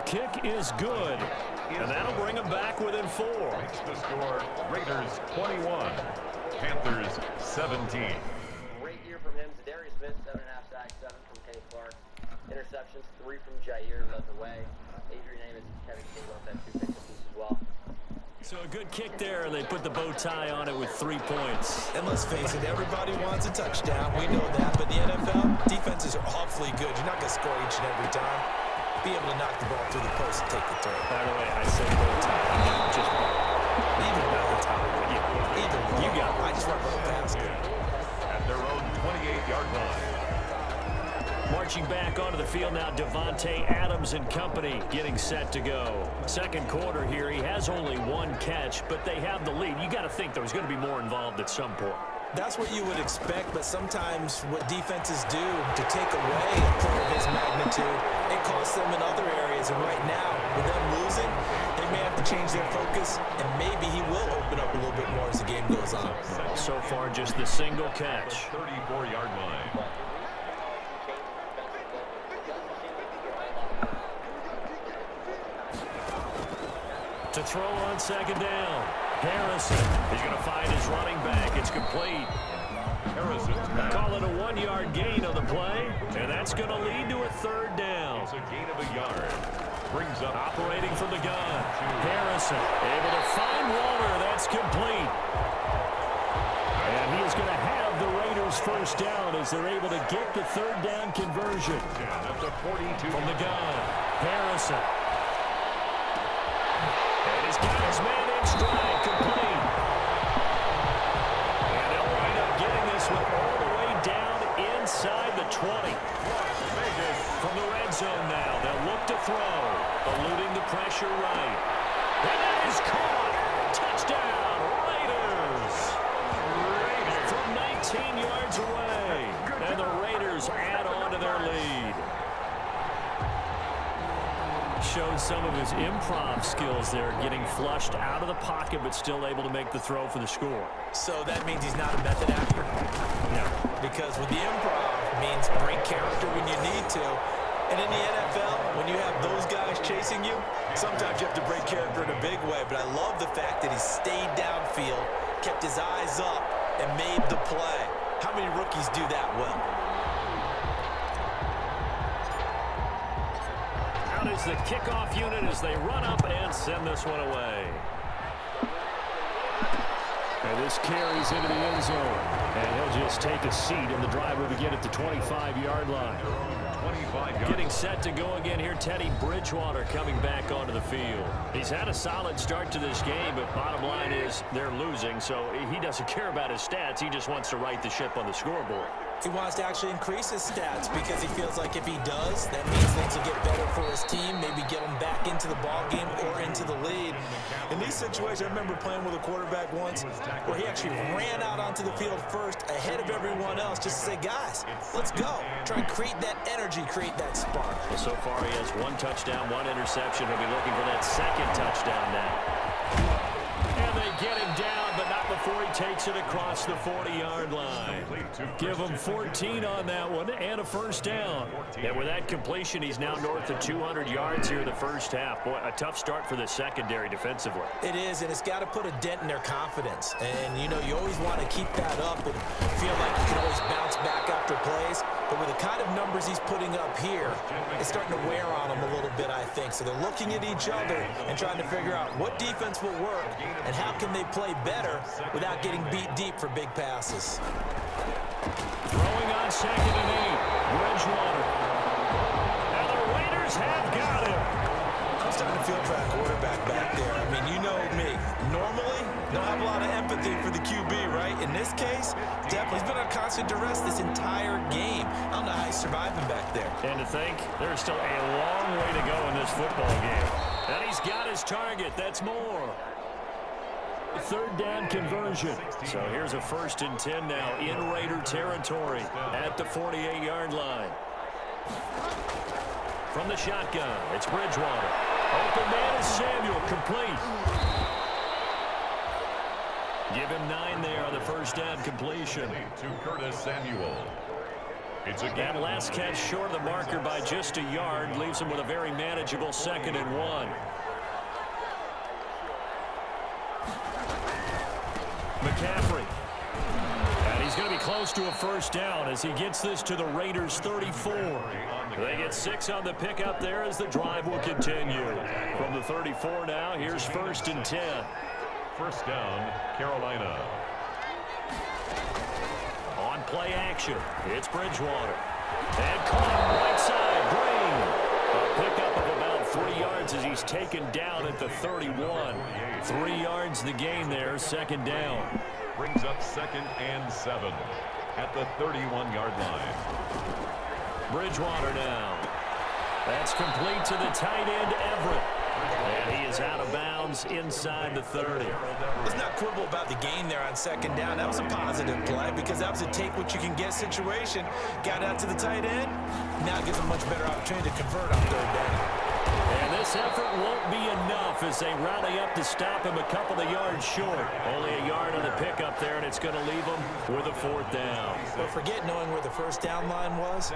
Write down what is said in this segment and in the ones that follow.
kick is good. And that'll bring them back within 4. Makes the score Raiders 21, Panthers 17. Great year from him. Darius Smith, 7.5 sacks, 7 from Kenny Clark. Interceptions, 3 from Jair, led the way. Adrian Amos, Kevin King left that 2 picks apiece as well. So a good kick there, and they put the bow tie on it with 3 points. And let's face it, everybody wants a touchdown. We know that. But the NFL, defenses are awfully good. You're not going to score each and every time. Be able to knock the ball through the post and take the throw. By the way, I said bow tie. Just Even bow tie. Either way. You got it. I just want to run past it. At their own 28-yard line. Marching back onto the field now, Devontae Adams and company getting set to go. Second quarter here, he has only 1 catch, but they have the lead. You got to think there's going to be more involved at some point. That's what you would expect, but sometimes what defenses do to take away a player of his magnitude, it costs them in other areas. And right now, with them losing, they may have to change their focus, and maybe he will open up a little bit more as the game goes on. So far, just the single catch. 34-yard line. To throw on second down. Harrison is going to find his running back. It's complete. Harrison's back. Call it a 1-yard gain on the play, and that's going to lead to a 3rd down. It's a gain of a yard. Brings up Operating from the gun. Harrison able to find Walter. That's complete. And he is going to have the Raiders first down as they're able to get the 3rd down conversion. at the 42. From the gun, Harrison. And he's got his man in stride, complete. And they'll wind up getting this one all the way down inside the 20. From the red zone now, they'll look to throw, eluding the pressure right. And that is caught. Touchdown, Raiders. From 19 yards away. And the Raiders add on to their lead. Showed some of his improv skills there, getting flushed out of the pocket, but still able to make the throw for the score. So that means he's not a method actor? No. Because with the improv, it means break character when you need to. And in the NFL, when you have those guys chasing you, sometimes you have to break character in a big way. But I love the fact that he stayed downfield, kept his eyes up, and made the play. How many rookies do that well? Out is the kickoff unit as they run up and send this one away. And this carries into the end zone. And he'll just take a seat, and the driver begin at the 25-yard line. 25 yards. Getting set to go again here, Teddy Bridgewater coming back onto the field. He's had a solid start to this game, but bottom line is they're losing, so he doesn't care about his stats. He just wants to right the ship on the scoreboard. He wants to actually increase his stats because he feels like if he does, that means things will get better for his team, maybe get him back into the ball game or into the lead. In these situations, I remember playing with a quarterback once where he actually ran out onto the field first ahead of everyone else just to say, guys, let's go. Try and create that energy, create that spark. Well, so far he has 1 touchdown, 1 interception. He'll be looking for that 2nd touchdown now. And they get him down, but not before he takes it across the 40-yard line. Give him 14 on that one and a first down. And with that completion, he's now north of 200 yards here in the first half. Boy, a tough start for the secondary defensively. It is, and it's got to put a dent in their confidence. And, you know, you always want to keep that up and feel like you can always bounce back after plays. But with the kind of numbers he's putting up here, it's starting to wear on him a little bit, I think. So they're looking at each other and trying to figure out what defense will work and how can they play better without getting beat deep for big passes. Throwing on 2nd and 8, Bridgewater. And the Raiders have got him. I'm starting to feel for that quarterback back there. I mean, you know me. Normally, don't have a lot of empathy for the QB, right? In this case, definitely. He's been on constant duress this entire game. I don't know how he's surviving back there. And to think, there's still a long way to go in this football game. And he's got his target. That's more. 3rd down conversion. So here's a 1st and 10 now in Raider territory at the 48-yard line. From the shotgun, it's Bridgewater. Open man is Samuel, complete. Give him 9 there on the 1st down completion. To Curtis Samuel. It's a That last catch short of the marker by just a yard leaves him with a very manageable 2nd and 1. McCaffrey. And he's going to be close to a first down as he gets this to the Raiders 34. They get 6 on the pickup there as the drive will continue. From the 34 now, here's 1st and 10. First down, Carolina. On play action, it's Bridgewater. And caught right side, Green. A pickup of about 3 yards as he's taken down at the 31. 3 yards the gain there, 2nd down. Brings up 2nd and 7 at the 31-yard line. Bridgewater now. That's complete to the tight end, Everett. And he is out of bounds inside the 30. Let's not quibble about the gain there on 2nd down. That was a positive play because that was a take-what-you-can-get situation. Got out to the tight end. Now gives a much better opportunity to convert on 3rd down. And this effort won't be enough as they rally up to stop him a couple of yards short. Only a yard on the pickup there, and it's going to leave him with a 4th down. But forget knowing where the first down line was.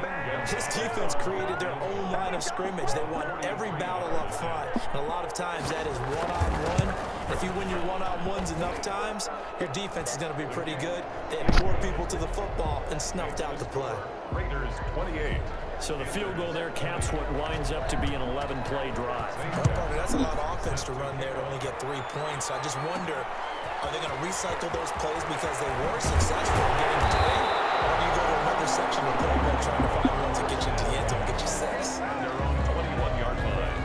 This defense created their own line of scrimmage. They won every battle up front. And a lot of times that is one-on-one. If you win your one-on-ones enough times, your defense is going to be pretty good. They had 4 people to the football and snuffed out the play. Raiders 28. So the field goal there caps what winds up to be an 11-play drive. That's a lot of offense to run there to only get 3 points. So I just wonder, are they going to recycle those plays because they were successful in getting 3? Or do you go to another section of the playbook trying to find ones that get you into the end zone and get you 6? Their own 21-yard line.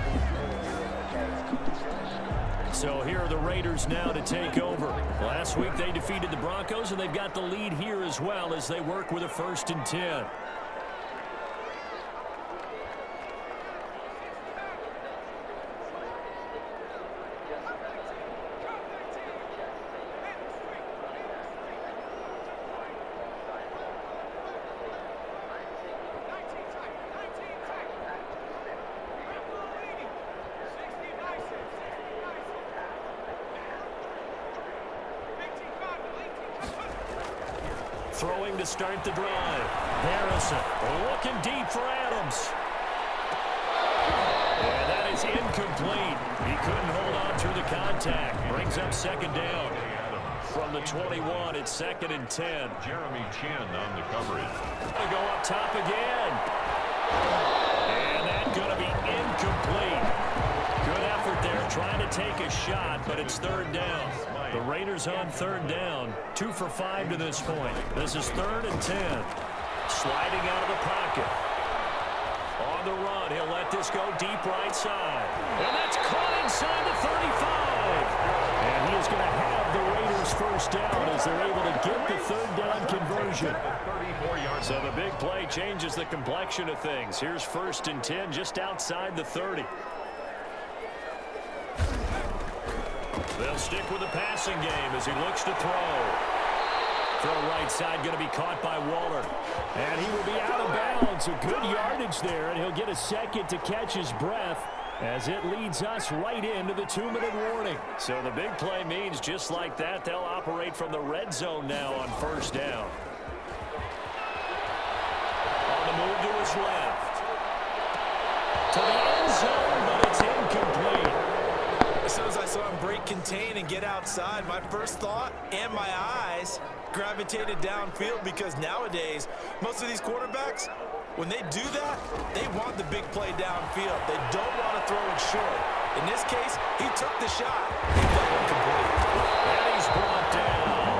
So here are the Raiders now to take over. Last week they defeated the Broncos, and they've got the lead here as well as they work with a 1st and 10. Throwing to start the drive. Harrison looking deep for Adams. And that is incomplete. He couldn't hold on through the contact. Brings up 2nd down. From the 21, it's 2nd and 10. Jeremy Chin on the coverage. Gonna go up top again. And that's going to be incomplete. Good effort there trying to take a shot, but it's 3rd down. The Raiders on 3rd down. 2 for 5 to this point. This is 3rd and 10. Sliding out of the pocket. On the run, he'll let this go deep right side. And that's caught inside the 35. And he is going to have the Raiders 1st down as they're able to get the 3rd down conversion. So the big play changes the complexion of things. Here's 1st and 10 just outside the 30. They'll stick with the passing game as he looks to throw. Throw right side going to be caught by Waller. And he will be out of bounds. A good yardage there, and he'll get a 2nd to catch his breath as it leads us right into the 2-minute warning. So the big play means just like that, they'll operate from the red zone now on 1st down. On the move to his left. To the end zone, but it's incomplete. As soon as I saw him break contain and get outside, my first thought and my eyes gravitated downfield because nowadays, most of these quarterbacks, when they do that, they want the big play downfield. They don't want to throw it short. In this case, he took the shot. He got incomplete. And he's brought down.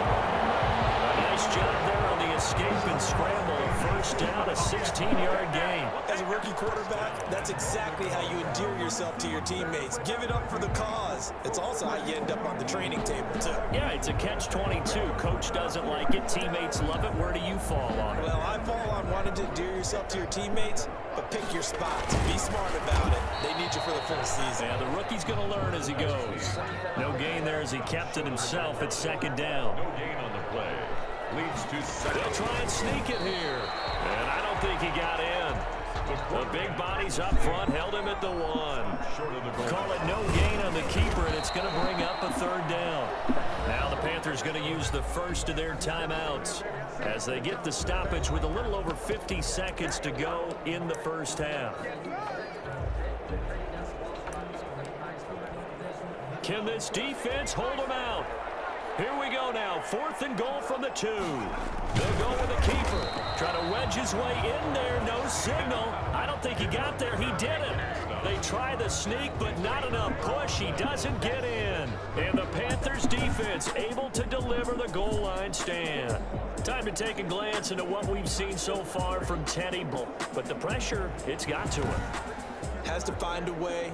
A nice job there on the escape and scramble. 1st down, a 16-yard gain. As a rookie quarterback, that's exactly how you endear yourself to your teammates. Give it up for the cause. It's also how you end up on the training table, too. Yeah, it's a catch-22. Coach doesn't like it. Teammates love it. Where do you fall on it? Well, I fall on wanting to endear yourself to your teammates, but pick your spots. Be smart about it. They need you for the full season. And the rookie's going to learn as he goes. No gain there as he kept it himself at 2nd down. No gain on the play. Leads to 2nd. They'll try and sneak it here. And I don't think he got in. The big bodies up front held him at the 1. Short of the goal. Call it no gain on the keeper, and it's going to bring up a 3rd down. Now the Panthers going to use the first of their timeouts as they get the stoppage with a little over 50 seconds to go in the first half. Can this defense hold them out? Here we go now. 4th and goal from the 2. They'll go with the keeper. Try to wedge his way in there. No signal. I don't think he got there. He didn't. They try the sneak, but not enough push. He doesn't get in. And the Panthers defense able to deliver the goal line stand. Time to take a glance into what we've seen so far from Teddy. But the pressure, it's got to him. Has to find a way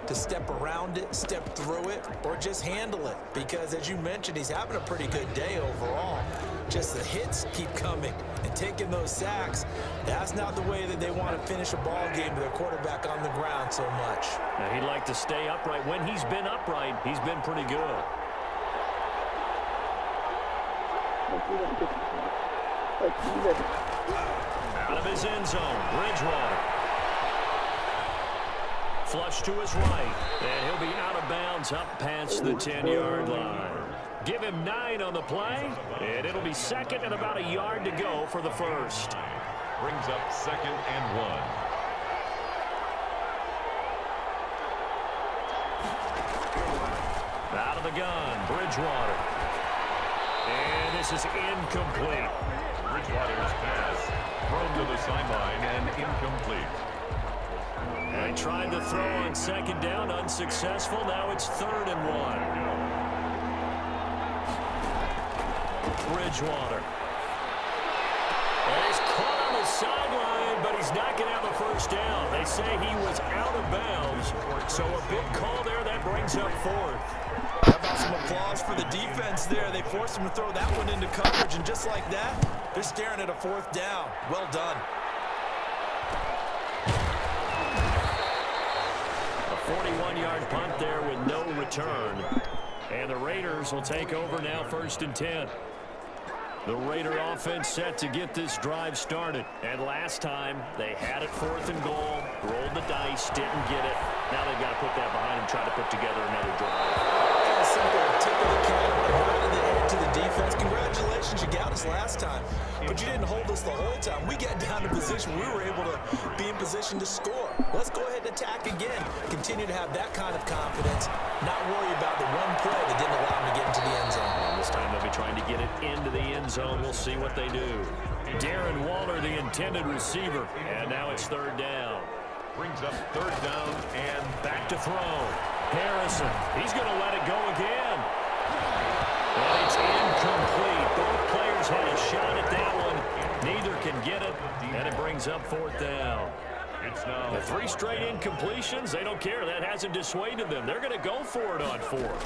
to step around it, step through it, or just handle it. Because as you mentioned, he's having a pretty good day overall. Just the hits keep coming and taking those sacks. That's not the way that they want to finish a ball game with their quarterback on the ground so much. Now he'd like to stay upright. When he's been upright, he's been pretty good. Out of his end zone, Bridgewater. Flush to his right, and he'll be out of bounds up past the 10-yard line. Give him 9 on the play, and it'll be 2nd and about a yard to go for the first. Brings up 2nd and 1. Out of the gun, Bridgewater. And this is incomplete. Bridgewater's pass thrown to the sideline and incomplete. They tried to throw on 2nd down, unsuccessful. Now it's 3rd and 1. Bridgewater. He's caught on the sideline, but he's not going to have a first down. They say he was out of bounds, so a big call there. That brings up 4th. How about some applause for the defense there? They forced him to throw that one into coverage, and just like that, they're staring at a 4th down. Well done. 41-yard punt there with no return. And the Raiders will take over now, 1st and 10. The Raider offense set to get this drive started. And last time, they had it 4th and goal, rolled the dice, didn't get it. Now they've got to put that behind them, try to put together another drive. Kind of simple, tip of the cap, right of the head to the defense. Congratulations, you got us last time, but you didn't hold us the whole time. We got down to position. We were able to be in position to score. Let's go ahead and attack again. Continue to have that kind of confidence, not worry about the one play that didn't allow them to get into the end zone. And this time they'll be trying to get it into the end zone. We'll see what they do. Darren Waller, the intended receiver, and now it's 3rd down. Brings up 3rd down and Back to throw. Harrison, he's going to let it go again. And it's incomplete. Both players had a shot at that one. Neither can get it, and it brings up 4th down. it's now The 3 straight incompletions, they don't care. That hasn't dissuaded them. They're going to go for it on 4th.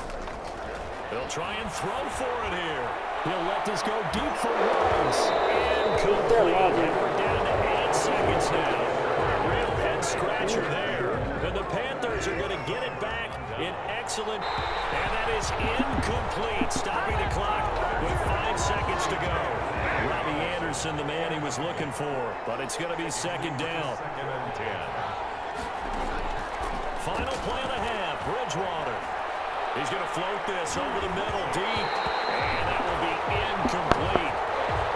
They'll try and throw for it here. He'll let this go deep for Woods. Incomplete. And we're down to 8 seconds now. A real head-scratcher there. And the Panthers are going to get it back in excellent. And that is incomplete. Stopping the clock with 5 seconds to go. Robbie Anderson, the man he was looking for. But it's going to be 2nd down. 2nd and 10. Final play of the half. Bridgewater. He's going to float this over the middle deep. And that will be incomplete.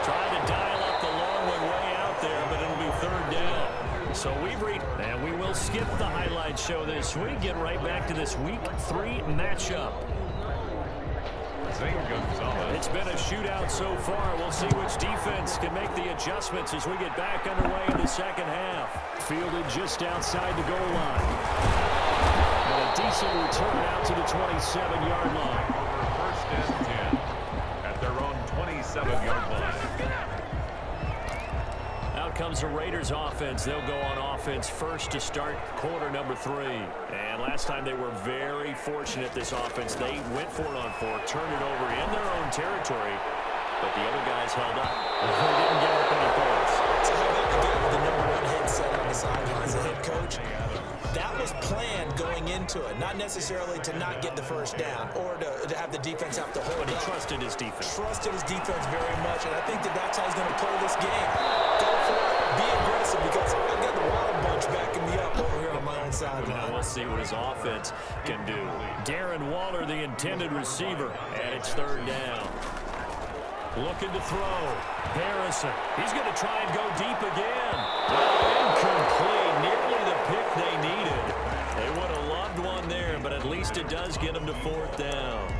Trying to dial up the long one way out there, but it'll be 3rd down. So we've reached, and we will skip the highlight show this week. Get right back to this Week 3 matchup. It's been a shootout so far. We'll see which defense can make the adjustments as we get back underway in the 2nd half. Fielded just outside the goal line. And a decent return out to the 27-yard line. 1st and 10 at their own 27-yard line. Out comes the Raiders offense. They'll go on offense first to start quarter number 3. And last time they were very fortunate, this offense. They went for it on 4, turned it over in their own territory, but the other guys held up. They didn't give up any points. So how about the guy with the #1 headset on the sidelines, the head coach? That was planned going into it, not necessarily to not get the first down or to have the defense have to hold But he up. trusted his defense. Trusted his defense very much, and I think that that's how he's going to play this game. Go for it, be aggressive, because I've got the Wild Bunch backing me up over here on my own sideline. Now we'll see what his offense can do. Darren Waller, the intended receiver, and it's third down. Looking to throw. Harrison. He's going to try and go deep again. Incomplete. Nearly the pick they needed. They would have loved one there, but at least it does get them to fourth down.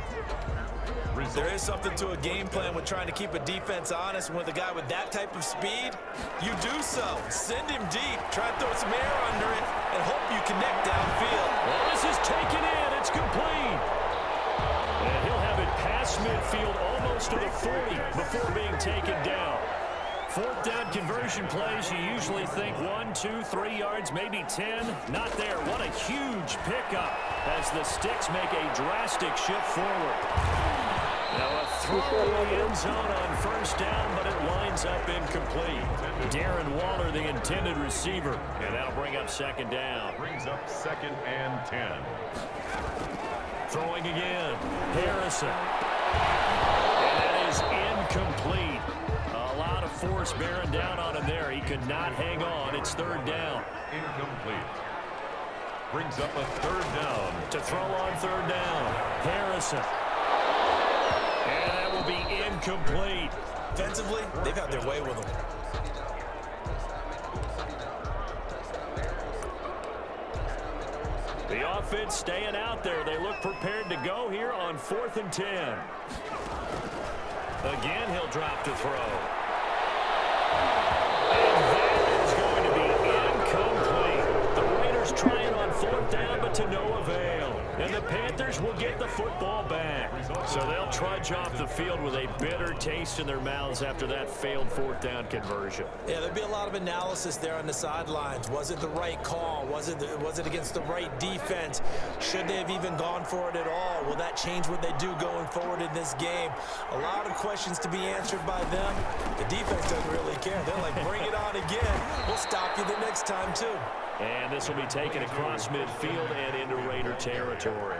There is something to a game plan with trying to keep a defense honest. With a guy with that type of speed, you do so. Send him deep. Try to throw some air under it and hope you connect downfield. Well, this is taken in. It's complete. And he'll have it past midfield almost to the 40 before being taken down. Fourth down conversion plays, you usually think 1, 2, 3 yards, maybe 10. Not there. What a huge pickup as the Sticks make a drastic shift forward. Now a throw in the end zone on first down, but it winds up incomplete. Darren Waller, the intended receiver, and that'll bring up second down. Brings up 2nd and 10. Throwing again. Harrison. And that is incomplete. A lot of force bearing down on him there. He could not hang on. It's third down. Incomplete. Brings up a 3rd down. To throw on third down. Harrison. And that will be incomplete. Defensively, they've had their way with him. The offense staying out there. They look prepared to go here on 4th and 10. Again, he'll drop to throw. And that is going to be incomplete. The Raiders trying on 4th down, but to no avail. And the Panthers will get the football back. So they'll trudge off the field with a bitter taste in their mouths after that failed 4th down conversion. Yeah, there'd be a lot of analysis there on the sidelines. Was it the right call? Was it against the right defense? Should they have even gone for it at all? Will that change what they do going forward in this game? A lot of questions to be answered by them. The defense doesn't really care. They're like, bring it on again. We'll stop you the next time, too. And this will be taken across midfield and into Raider territory.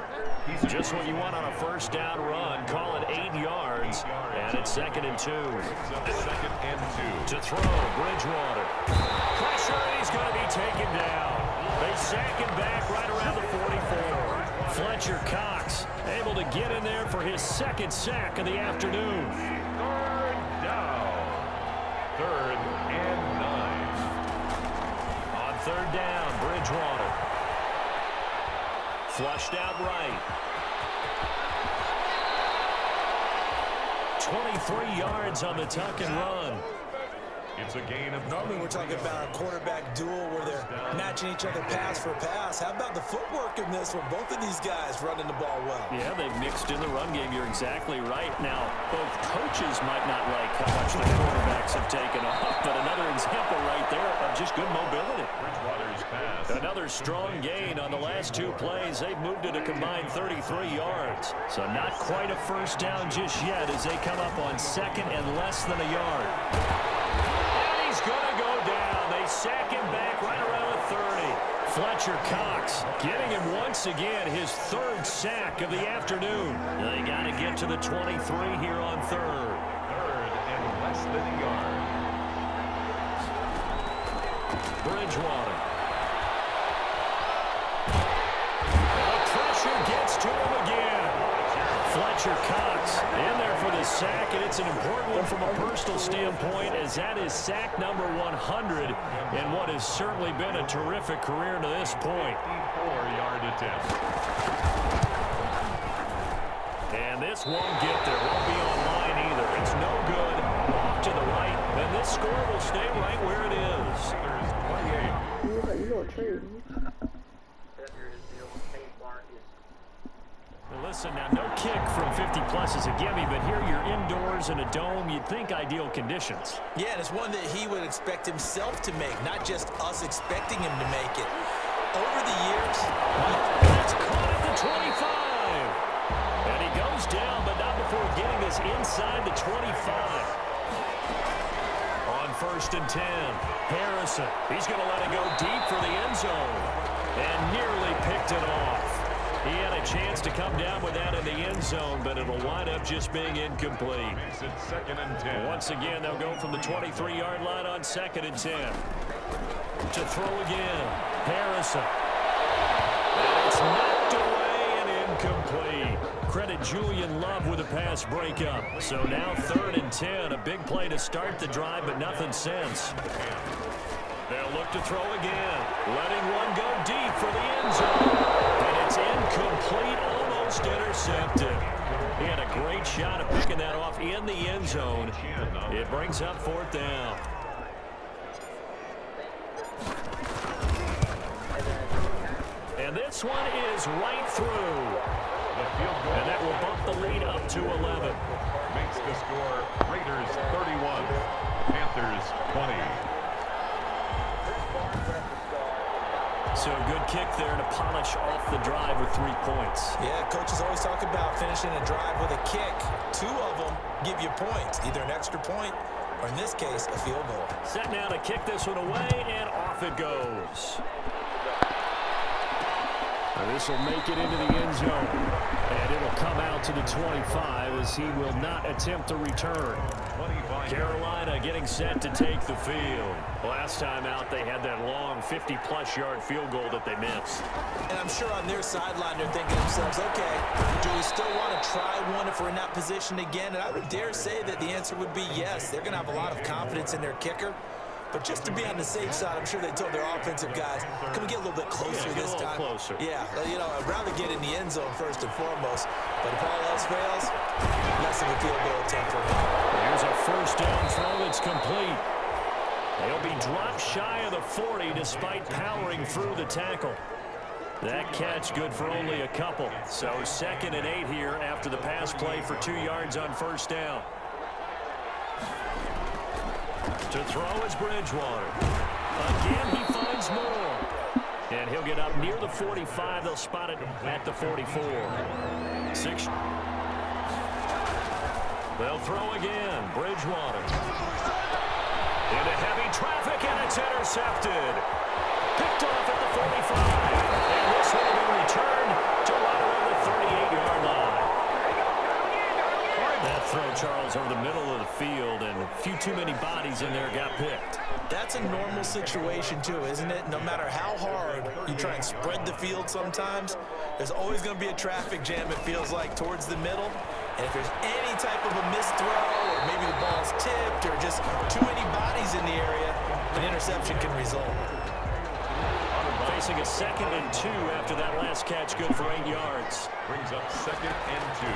Just what you want on a first down run. Call it 8 yards. And it's 2nd and 2. 2nd and 2. To throw, Bridgewater. Pressure, he's going to be taken down. They sack him back right around the 44. Fletcher Cox able to get in there for his 2nd sack of the afternoon. 3rd down. 3rd and 9. On 3rd down, Bridgewater. Flushed out right. 23 yards on the tuck and run. It's a gain of... Normally we're talking about a quarterback duel where they're matching each other pass for pass. How about the footwork in this one? Both of these guys running the ball well. Yeah, they've mixed in the run game. You're exactly right. Now, both coaches might not like how much the quarterbacks have taken off, but another example right there of just good mobility. Bridgewater's pass. Another strong gain on the last 2 plays. They've moved it a combined 33 yards. So not quite a first down just yet as they come up on 2nd and less than a yard. Going to go down. They sack him back right around the 30. Fletcher Cox getting him once again his 3rd sack of the afternoon. They got to get to the 23 here on 3rd. 3rd and less than a yard. Bridgewater. The pressure gets to him again. Fletcher Cox in there for the sack, and it's an important one from a personal standpoint as that is sack number 100 in what has certainly been a terrific career to this point. 4-yard attempt. And this won't get there. Won't be online either. It's no good. Off to the right, and this score will stay right where it is. There's 28. You don't trade. Listen, now no kick from 50-plus is a gimme, but here you're indoors in a dome. You'd think ideal conditions. Yeah, and it's one that he would expect himself to make, not just us expecting him to make it. Over the years... That's caught at the 25. And he goes down, but not before getting this inside the 25. On 1st and 10, Harrison. He's going to let it go deep for the end zone. And nearly picked it off. He had a chance to come down with that in the end zone, but it'll wind up just being incomplete. Makes it 2nd and 10. Once again, they'll go from the 23-yard line on 2nd and 10. To throw again, Harrison. credit Julian Love with a pass breakup. So now 3rd and 10. A big play to start the drive, but nothing since. They'll look to throw again. Letting one go deep for the end zone. And it's incomplete, almost intercepted. He had a great shot at picking that off in the end zone. It brings up 4th down. And this one is right through. And that will bump the lead up to 11. Makes the score Raiders 31, Panthers 20. So a good kick there to polish off the drive with 3 points. Yeah, coaches always talk about finishing a drive with a kick. 2 of them give you points, either an extra point or, in this case, a field goal. Set now to kick this one away, and off it goes. This will make it into the end zone, and it'll come out to the 25 as he will not attempt to return. Carolina getting set to take the field. Last time out, they had that long 50-plus yard field goal that they missed. And I'm sure on their sideline they're thinking to themselves, okay, do we still want to try one if we're in that position again? And I would dare say that the answer would be yes. They're going to have a lot of confidence in their kicker. But just to be on the safe side, I'm sure they told their offensive guys, can we get a little bit closer this time? Closer. Yeah, you know, I'd rather get in the end zone first and foremost. But if all else fails, less of a field goal attempt for him. Here's a 1st down throw that's complete. They'll be dropped shy of the 40 despite powering through the tackle. That catch good for only a couple. So 2nd and 8 here after the pass play for 2 yards on 1st down. To throw is Bridgewater. Again, he finds more. And he'll get up near the 45. They'll spot it at the 44. 6. They'll throw again. Bridgewater. Into heavy traffic, and it's intercepted. Picked off at the 45. And this one will be returned to right around the 38-yard line. That throw, Charles, over the middle of the field, and a few too many bodies in there got picked. That's a normal situation, too, isn't it? No matter how hard you try and spread the field sometimes, there's always going to be a traffic jam, it feels like, towards the middle. And if there's any type of a missed throw, or maybe the ball's tipped, or just too many bodies in the area, an interception can result. Facing a 2nd and 2 after that last catch, good for 8 yards. Brings up 2nd and 2.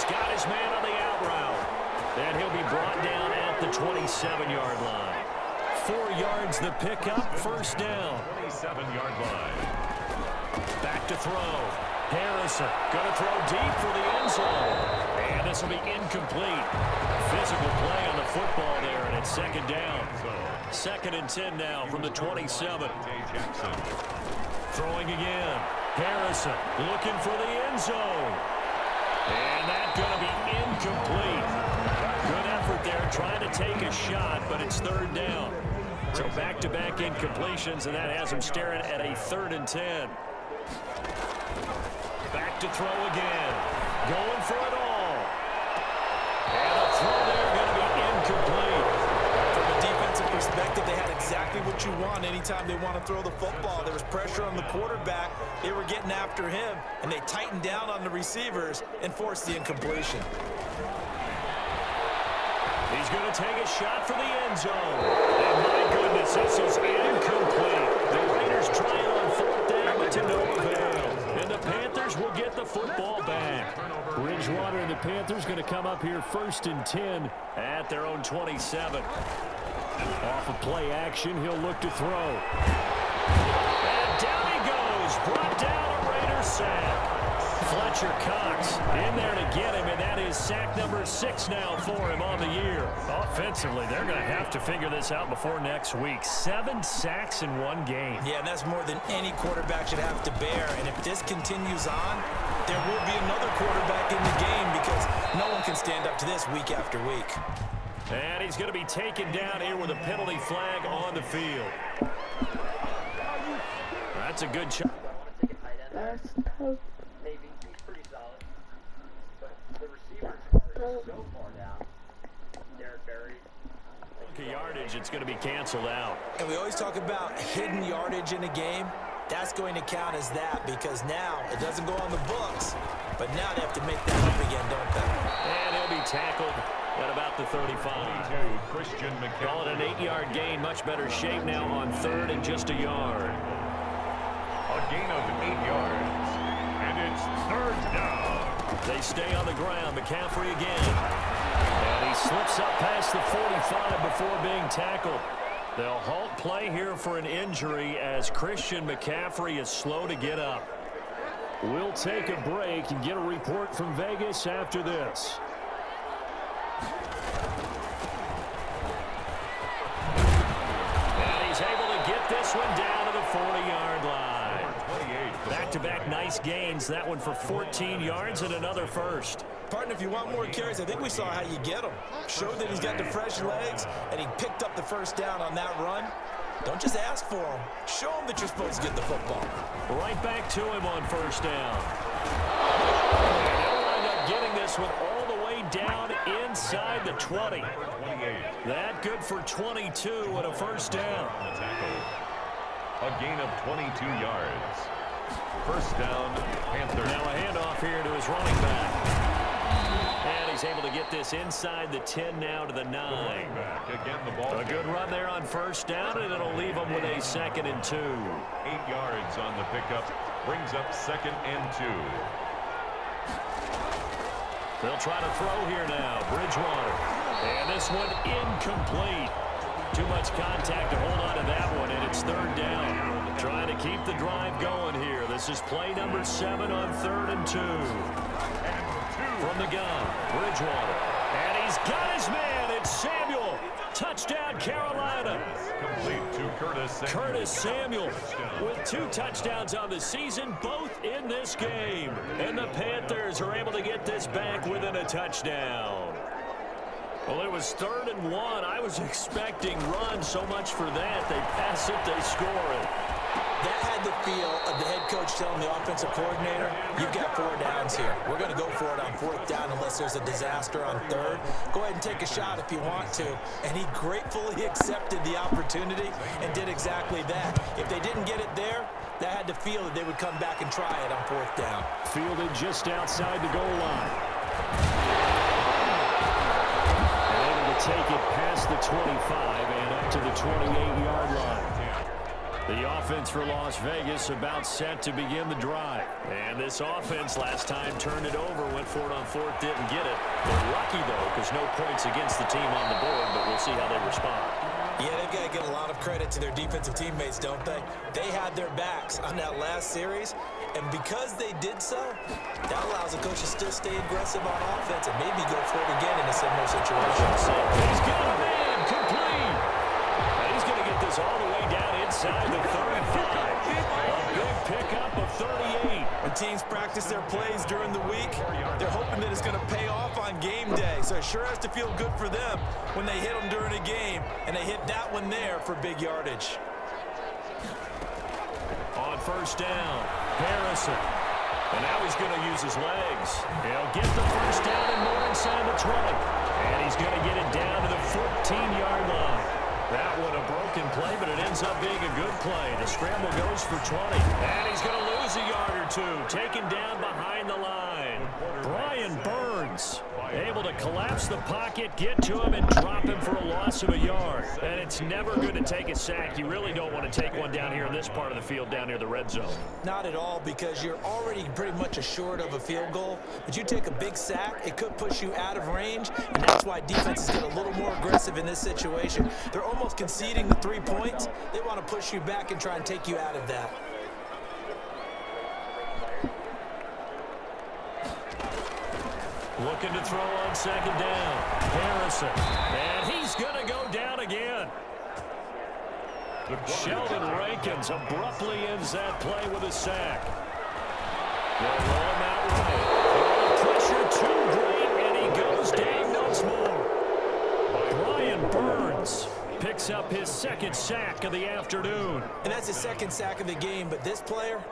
Got his man on the out route. And he'll be brought down at the 27-yard line. 4 yards the pickup, 1st down. 27-yard line. Back to throw. Harrison going to throw deep for the end zone. And this will be incomplete. Physical play on the football there, and it's 2nd down. 2nd and 10 now from the 27. Throwing again. Harrison looking for the end zone. And that's going to be incomplete. Good effort there trying to take a shot, but it's 3rd down. So back-to-back incompletions, and that has him staring at a 3rd and 10. Back to throw again. Going for it all. And the throw there going to be incomplete. From a defensive perspective, they had exactly what you want anytime they want to throw the football. There was pressure on the quarterback. They were getting after him, and they tightened down on the receivers and forced the incompletion. He's going to take a shot for the end zone. And my goodness, this is incomplete. The Raiders trying on 4th down, but to no avail. And the Panthers will get the football back. Bridgewater and the Panthers going to come up here 1st and 10 at their own 27. Off of play action, he'll look to throw. And down he goes. Brought down a Raiders sack. Fletcher Cox in there to get him, and that is sack number 6 now for him on the year. Offensively, they're going to have to figure this out before next week. 7 sacks in 1 game. Yeah, and that's more than any quarterback should have to bear. And if this continues on, there will be another quarterback in the game because no one can stand up to this week after week. And he's going to be taken down here with a penalty flag on the field. That's a good shot. Maybe he's pretty solid, but the receivers are so far down. They're buried. Yardage, it's going to be canceled out. And we always talk about hidden yardage in a game. that's going to count as that because now it doesn't go on the books, but now they have to make that up again, don't they? And he'll be tackled at about the 35. Christian McCaffrey. Call it an 8-yard gain. Much better shape now on 3rd and just a yard. A gain of 8 yards. And it's 3rd down. They stay on the ground. McCaffrey again. And he slips up past the 45 before being tackled. They'll halt play here for an injury as Christian McCaffrey is slow to get up. We'll take a break and get a report from Vegas after this. And he's able to get this one down to the 40-yard line. Back-to-back nice gains. That one for 14 yards and another first. Partner, if you want more carries, I think we saw how you get them. Showed that he's got the fresh legs, and he picked up the first down on that run. Don't just ask for him. Show him that you're supposed to get the football. Right back to him on first down. And they'll wind up getting this one all the way down inside the 20. That good for 22 and a first down. A gain of 22 yards. First down, Panthers. Now a handoff here to his running back. And he's able to get this inside the 10 now to the 9. Again, the ball. A good run there on first down, and it'll leave him with a 2nd and 2. 8 yards on the pickup. Brings up 2nd and 2. They'll try to throw here now. Bridgewater. And this one incomplete. Too much contact to hold on to that one, and it's 3rd down. Trying to keep the drive going here. This is play number 7 on 3rd and 2. From the gun, Bridgewater. And he's got his man. It's Samuel. Touchdown, Carolina. Complete to Curtis Samuel. Curtis Samuel with 2 touchdowns on the season, both in this game. And the Panthers are able to get this back within a touchdown. Well, it was 3rd and 1. I was expecting run, so much for that. They pass it, they score it. That had the feel of the head coach telling the offensive coordinator, you've got 4 downs here. We're going to go for it on 4th down unless there's a disaster on 3rd. Go ahead and take a shot if you want to. And he gratefully accepted the opportunity and did exactly that. If they didn't get it there, that had the feel that they would come back and try it on 4th down. Fielded just outside the goal line. Able to take it past the 25 and up to the 28-yard line. The offense for Las Vegas about set to begin the drive. And this offense last time turned it over, went for it on 4th, didn't get it. They're lucky, though, because no points against the team on the board, but we'll see how they respond. Yeah, they've got to get a lot of credit to their defensive teammates, don't they? They had their backs on that last series, and because they did so, that allows the coach to still stay aggressive on offense and maybe go for it again in a similar situation. He's got a man complete. And he's going to get this all the way down inside the 35. A big pickup of 38. When teams practice their plays during the week, they're hoping that it's going to pay off on game day. So it sure has to feel good for them when they hit them during a game, and they hit that one there for big yardage. On first down, Harrison. And now he's going to use his legs. He'll get the first down and more inside the 20. And he's going to get it down to the 14-yard line. That one a broken play, but it ends up being a good play. The scramble goes for 20. And he's going to lose a yard or 2. Taken down behind the line. Brian Burns able to collapse the pocket, get to him, and drop him for a loss of a yard. And it's never good to take a sack. You really don't want to take one down here in this part of the field, down near the red zone. Not at all, because you're already pretty much assured of a field goal. But you take a big sack, it could push you out of range, and that's why defenses get a little more aggressive in this situation. They're almost conceding the 3 points. They want to push you back and try and take you out of that. Looking to throw on second down. Harrison. And he's going to go down again. Sheldon Rankins abruptly ends that play with a sack. They'll roll him out right. Pressure too great, and he goes down once more. Brian Burns picks up his 2nd sack of the afternoon. And that's his 2nd sack of the game, but this player,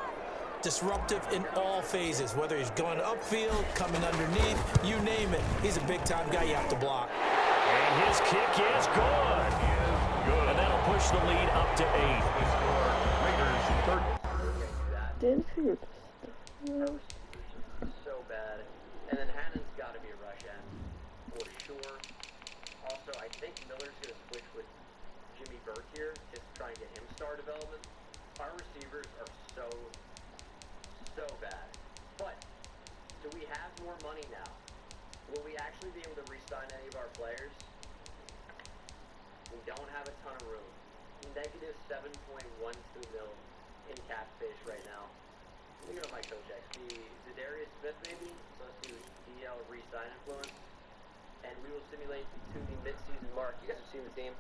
disruptive in all phases, whether he's going upfield, coming underneath, you name it. He's a big-time guy you have to block. And his kick is good. And that'll push the lead up to 8. So bad. And then Hannon's got to be a rush end, for sure. Also, I think Miller's going to switch with Jimmy Burke here, just to try and get him star development. Our receivers are so bad. But, do we have more money now? Will we actually be able to re-sign any of our players? We don't have a ton of room. Negative 7.12 mil in cap space right now. Look at my coach XP. Darius Smith maybe? So let's do DL re-sign influence. And we will simulate to the mid-season mark. You guys have seen the team.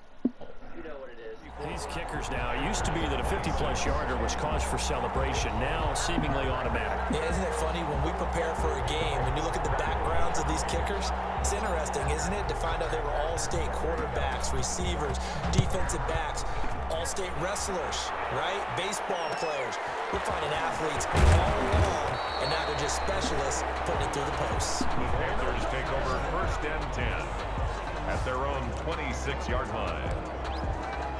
You know what it is. These kickers now, it used to be that a 50-plus yarder was cause for celebration. Now, seemingly automatic. Yeah, isn't it funny when we prepare for a game, when you look at the backgrounds of these kickers, it's interesting, isn't it, to find out they were all-state quarterbacks, receivers, defensive backs, all-state wrestlers, right? Baseball players. We're finding athletes all along, and now they're just specialists putting it through the posts. The Panthers take over 1st and 10 at their own 26-yard line.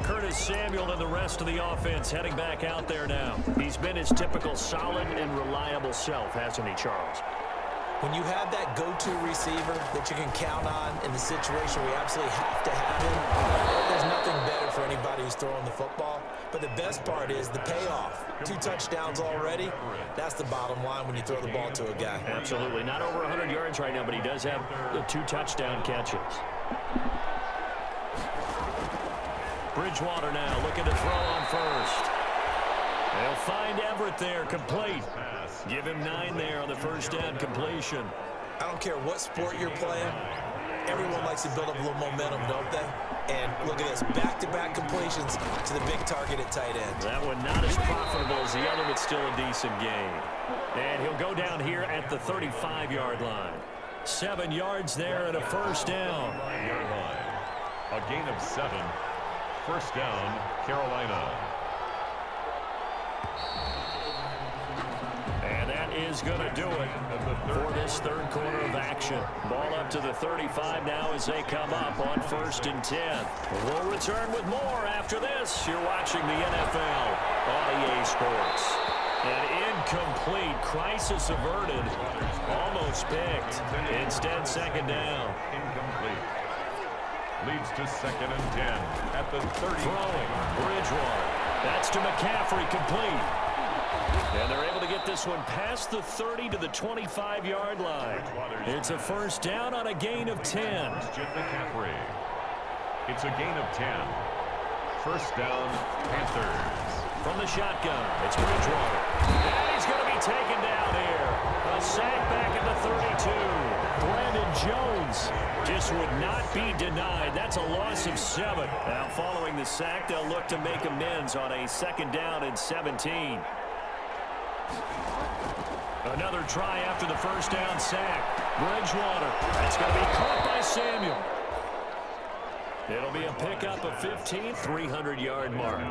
Curtis Samuel and the rest of the offense heading back out there now. He's been his typical solid and reliable self, hasn't he, Charles? When you have that go-to receiver that you can count on in the situation where you absolutely have to have him, there's nothing better for anybody who's throwing the football. But the best part is the payoff. 2 touchdowns already. That's the bottom line when you throw the ball to a guy. Absolutely. Not over 100 yards right now, but he does have the 2 touchdown catches. Bridgewater now looking to throw on first. They'll find Everett there, complete. Give him 9 there on the first down completion. I don't care what sport you're playing. Everyone likes to build up a little momentum, don't they? And look at this, back-to-back completions to the big target at tight end. That one not as profitable as the other, but still a decent gain. And he'll go down here at the 35-yard line. 7 yards there and a first down. A gain of 7. First down, Carolina. And that is going to do it for this third quarter of action. Ball up to the 35 now as they come up on 1st and 10. We'll return with more after this. You're watching the NFL on EA Sports. An incomplete, crisis averted, almost picked. Instead, second down. Incomplete. Leads to 2nd and 10 at the 30. Throwing, Bridgewater. That's to McCaffrey, complete. And they're able to get this one past the 30 to the 25-yard line. It's a first down on a gain of 10. Jim McCaffrey. It's a gain of 10. First down, Panthers. From the shotgun, it's Bridgewater. And he's going to be taken down here. A sack back at the 32. Brandon Jones just would not be denied. That's a loss of 7. Now, following the sack, they'll look to make amends on a 2nd down and 17. Another try after the first down sack. Bridgewater. That's going to be caught by Samuel. It'll be a pickup of 15, 300-yard mark.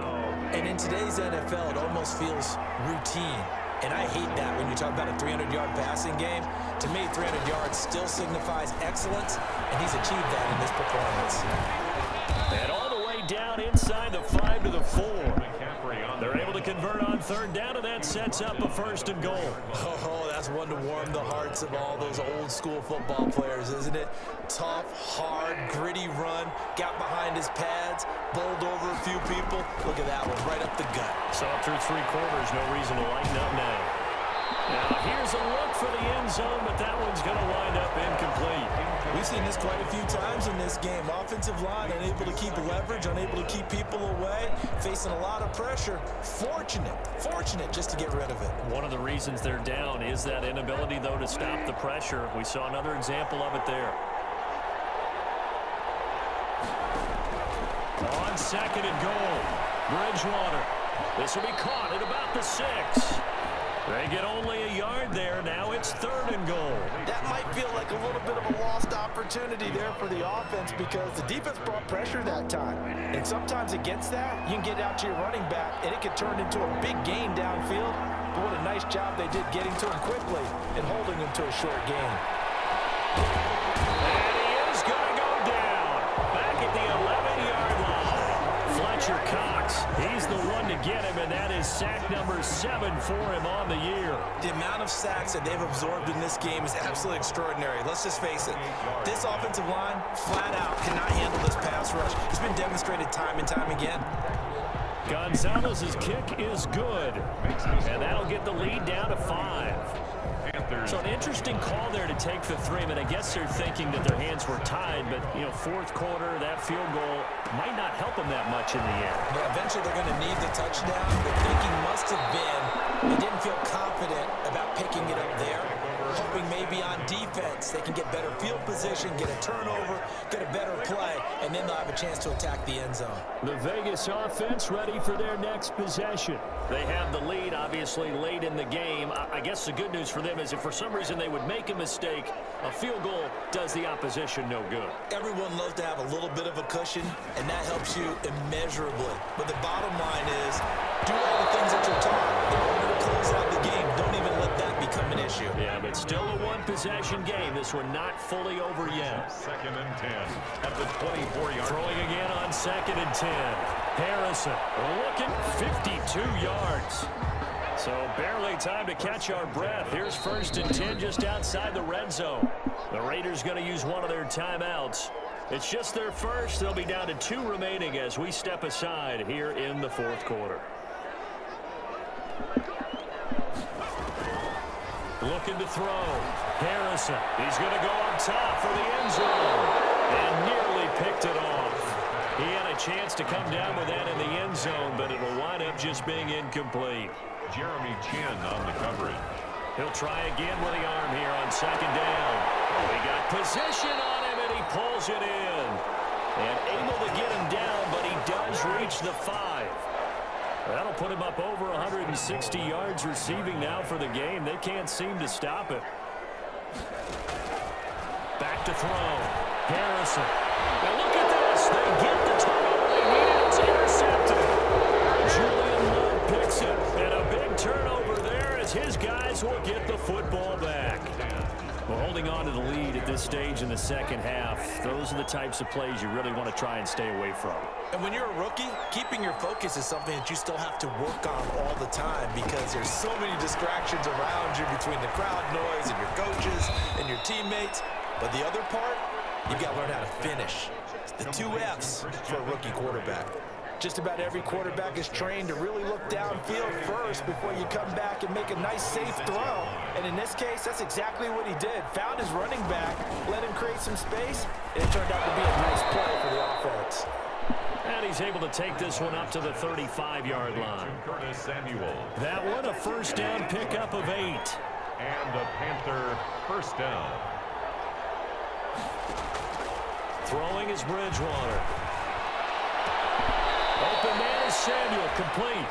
And in today's NFL, it almost feels routine. And I hate that when you talk about a 300-yard passing game. To me, 300 yards still signifies excellence, and he's achieved that in this performance. And all the way down inside the 5 to the 4. They're able to convert on 3rd down, and that sets up a 1st and goal. Oh, that's one to warm the hearts of all those old-school football players, isn't it? Tough, hard, gritty run, got behind his pads, bowled over a few people. Look at that one, right up the gut. Saw through 3 quarters, no reason to lighten up now. Now, here's a look for the end zone, but that one's going to wind up incomplete. We've seen this quite a few times in this game. Offensive line unable to keep leverage, unable to keep people away, facing a lot of pressure. Fortunate just to get rid of it. One of the reasons they're down is that inability, though, to stop the pressure. We saw another example of it there. On 2nd and goal, Bridgewater. This will be caught at about the 6. They get only a yard there. Now it's 3rd and goal. That might feel like a little bit of a lost opportunity there for the offense because the defense brought pressure that time. And sometimes against that, you can get out to your running back, and it could turn into a big gain downfield. But what a nice job they did getting to him quickly and holding him to a short gain. And he is going to go down. Back at the 11-yard line. Fletcher Cox, he's the one to get him, and that is is sack number 7 for him on the year. The amount of sacks that they've absorbed in this game is absolutely extraordinary. Let's just face it. This offensive line, flat out, cannot handle this pass rush. It's been demonstrated time and time again. Gonzalez's kick is good, and that'll get the lead down to 5. So an interesting call there to take the 3. I mean, I guess they're thinking that their hands were tied, but, you know, fourth quarter, that field goal might not help them that much in the end. Yeah, eventually they're going to need the touchdown. The thinking must have been they didn't feel confident about picking it up there, hoping maybe on defense they can get better field position, get a turnover, get a better play, and then they'll have a chance to attack the end zone. The Vegas offense ready for their next possession. They have the lead, obviously, late in the game. I guess the good news for them is if for some reason they would make a mistake, a field goal does the opposition no good. Everyone loves to have a little bit of a cushion, and that helps you immeasurably. But the bottom line is, do all the things that you're taught in order to close out the game. Don't even let that become an issue. Yeah, but still a one-possession game. This one not fully over yet. 2nd and 10 at the 24-yard. Throwing again on 2nd and 10. Harrison looking 52 yards. So barely time to catch our breath. Here's 1st and 10 just outside the red zone. The Raiders going to use one of their timeouts. It's just their first. They'll be down to 2 remaining as we step aside here in the 4th quarter. Looking to throw. Harrison. He's going to go up top for the end zone. And nearly picked it off. He had a chance to come down with that in the end zone, but it'll wind up just being incomplete. Jeremy Chin on the coverage. He'll try again with the arm here on 2nd down. He got position on him, and he pulls it in. And able to get him down, but he does reach the 5. That'll put him up over 160 yards receiving now for the game. They can't seem to stop it. Back to throw. Harrison. Now look at this. They get the turnover they needed. It's intercepted. Julian Love picks it. And a big turnover there as his guys will get the football back. Well, holding on to the lead at this stage in the second half, those are the types of plays you really want to try and stay away from. And when you're a rookie, keeping your focus is something that you still have to work on all the time because there's so many distractions around you between the crowd noise and your coaches and your teammates. But the other part, you've got to learn how to finish. It's the 2 F's for a rookie quarterback. Just about every quarterback is trained to really look downfield first before you come back and make a nice, safe throw. And in this case, that's exactly what he did. Found his running back, let him create some space, and it turned out to be a nice play for the offense. And he's able to take this one up to the 35-yard line. Curtis Samuel. That one, a 1st down pickup of 8. And the Panther 1st down. Throwing is Bridgewater. Open man is Samuel, complete.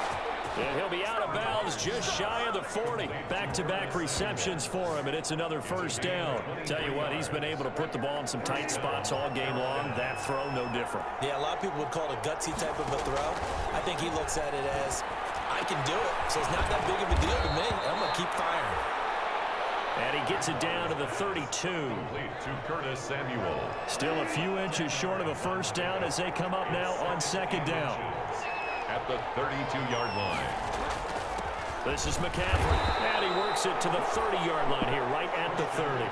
And he'll be out of bounds just shy of the 40. Back-to-back receptions for him, and it's another 1st down. Tell you what, he's been able to put the ball in some tight spots all game long. That throw, no different. Yeah, a lot of people would call it a gutsy type of a throw. I think he looks at it as, I can do it, so it's not that big of a deal to me. I'm going to keep firing. And he gets it down to the 32. Complete to Curtis Samuel. Still a few inches short of a 1st down as they come up now on 2nd down. At the 32-yard line. This is McCaffrey. And he works it to the 30-yard line here, right at the 30.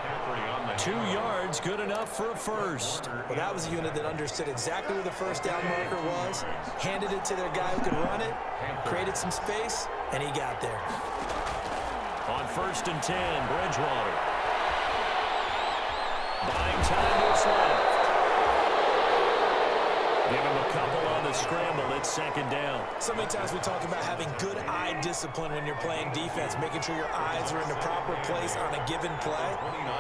2 yards, good enough for a 1st. Well, that was a unit that understood exactly where the 1st down marker was, handed it to their guy who could run it, created some space, and he got there. On 1st and 10, Bridgewater. Buying time what's left. Give him a couple on the scramble. It's 2nd down. So many times we talk about having good eye discipline when you're playing defense, making sure your eyes are in the proper place on a given play.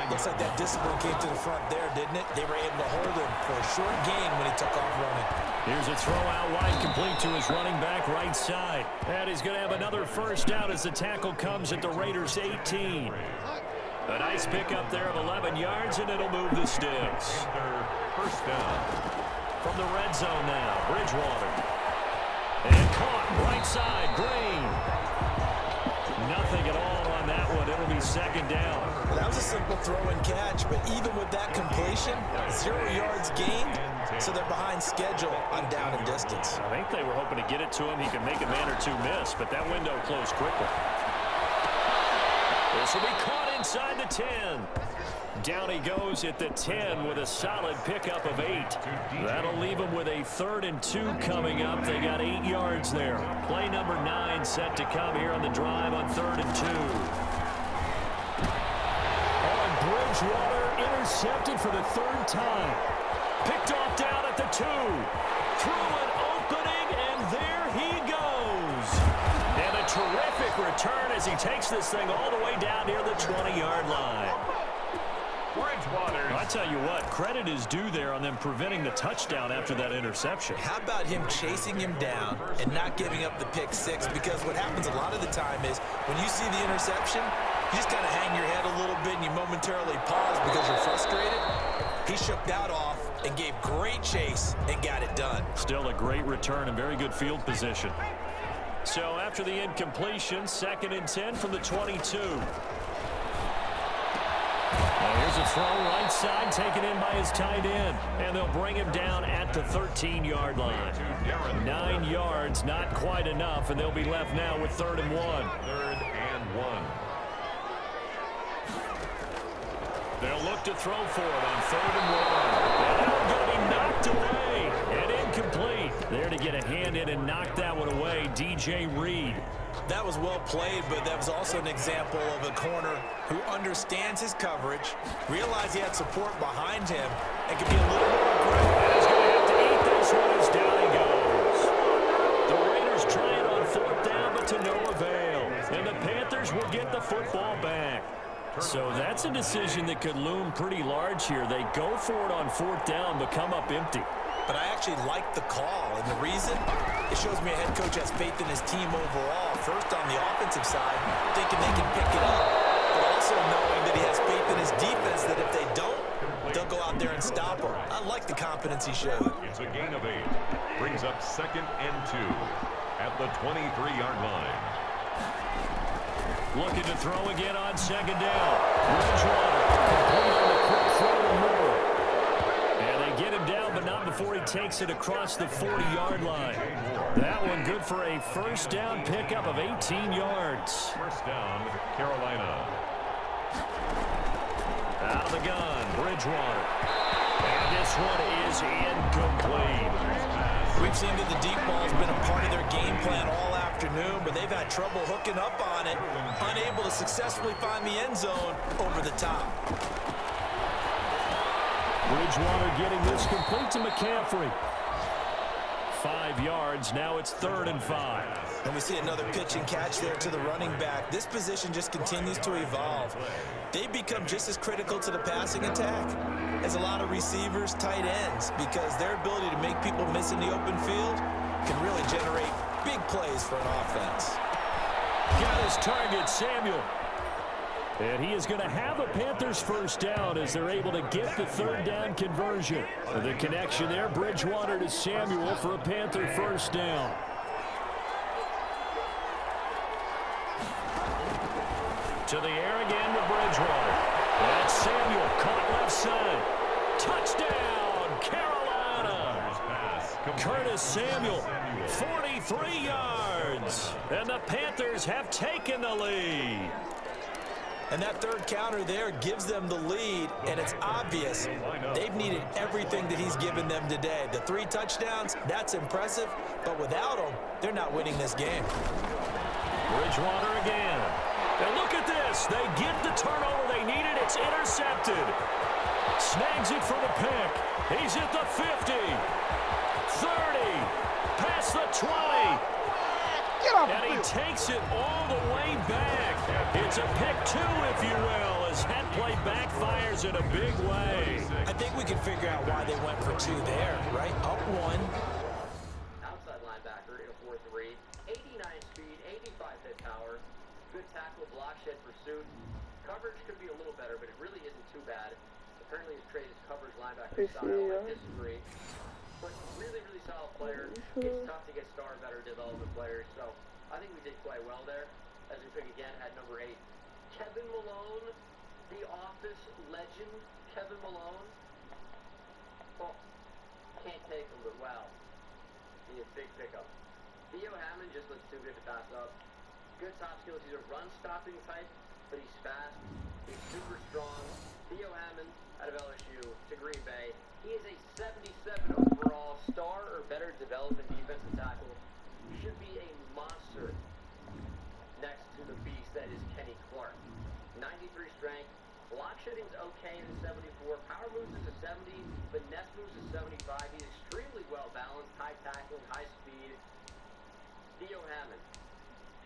Looks like that discipline came to the front there, didn't it? They were able to hold him for a short gain when he took off running. Here's a throw out wide, complete to his running back right side. And he's going to have another 1st down as the tackle comes at the Raiders' 18. A nice pickup there of 11 yards, and it'll move the sticks. 1st down. From the red zone now, Bridgewater. And caught right side, Green. Nothing at all on that one. It'll be 2nd down. Well, that was a simple throw and catch, but even with that completion, 0 yards gained, so they're behind schedule on down and distance. I think they were hoping to get it to him. He could make a man or two miss, but that window closed quickly. This will be caught inside the 10. Down he goes at the 10 with a solid pickup of 8. That'll leave him with a 3rd and 2 coming up. They got 8 yards there. Play number 9 set to come here on the drive on 3rd and 2. And Bridgewater intercepted for the 3rd time. Picked off down at the 2. Through an opening, and there he goes. And a terrific return as he takes this thing all the way down near the 20-yard line. Bridgewater. I tell you what, credit is due there on them preventing the touchdown after that interception. How about him chasing him down and not giving up the pick 6? Because what happens a lot of the time is when you see the interception, you just kind of hang your head a little bit and you momentarily pause because you're frustrated. He shook that off and gave great chase and got it done. Still a great return and very good field position. So after the incompletion, 2nd and 10 from the 22. Now here's a throw right side taken in by his tight end. And they'll bring him down at the 13-yard line. 9 yards, not quite enough, and they'll be left now with 3rd and 1. 3rd and 1. They'll look to throw for it on 3rd and 1. And now going to be knocked away and incomplete. There to get a hand in and knock that one away, DJ Reed. That was well played, but that was also an example of a corner who understands his coverage, realized he had support behind him, and could be a little more aggressive. And he's going to have to eat this one as down he goes. The Raiders try it on 4th down, but to no avail. And the Panthers will get the football back. So that's a decision that could loom pretty large here. They go for it on 4th down, but come up empty. But I actually like the call, and the reason? It shows me a head coach has faith in his team overall. First on the offensive side, thinking they can pick it up, but also knowing that he has faith in his defense that if they don't, they'll go out there and stop him. I like the confidence he showed. It's a gain of 8. Brings up 2nd and 2 at the 23-yard line. Looking to throw again on 2nd down. Bridgewater complete on the quick throw to Moore. And they get him down, but not before he takes it across the 40-yard line. That one good for a 1st down pickup of 18 yards. 1st down, Carolina. Out of the gun, Bridgewater. And this one is incomplete. We've seen that the deep ball's been a part of their game plan all afternoon, but they've had trouble hooking up on it, unable to successfully find the end zone over the top. Bridgewater getting this complete to McCaffrey. 5 yards, now it's 3rd and 5. And we see another pitch and catch there to the running back. This position just continues to evolve. They've become just as critical to the passing attack as a lot of receivers, tight ends, because their ability to make people miss in the open field can really generate big plays for an offense. Got his target, Samuel. And he is going to have a Panthers 1st down as they're able to get the 3rd down conversion. The connection there, Bridgewater to Samuel for a Panther 1st down. To the air again with Bridgewater. That's Samuel, caught left side. Touchdown, Carolina. Curtis Samuel, 43 yards. And the Panthers have taken the lead. And that 3rd counter there gives them the lead, and it's obvious they've needed everything that he's given them today. The 3 touchdowns, that's impressive, but without him, they're not winning this game. Bridgewater again. And look at this. They get the turnover they needed. It's intercepted. Snags it for the pick. He's at the 50. 30. Past the 20. And he takes it all the way back. It's a pick 2, if you will, as that play backfires in a big way. I think we can figure out why they went for 2 there, right? Up 1. Outside linebacker in a 4-3. 89 speed, 85 hit power. Good tackle, block, shed pursuit. Coverage could be a little better, but it really isn't too bad. Apparently his trade is coverage linebacker style. I disagree. But really, really solid player. It's tough to get star, better development players. So I think we did quite well there. As we pick again at number 8, Kevin Malone, the Office legend, Kevin Malone. Well, can't take him, but wow. He is big pickup. Theo Hammond just looks too good to pass up. Good top skills. He's a run-stopping type, but he's fast. He's super strong. Theo Hammond out of LSU to Green Bay. He is a 77 overall star or better development defensive tackle. He should be a monster next to the beast that is Kenny Clark. 93 strength. Block shooting's okay in the 74. Power moves is a 70. Finesse moves is 75. He's extremely well balanced. High tackling, high speed. Theo Hammond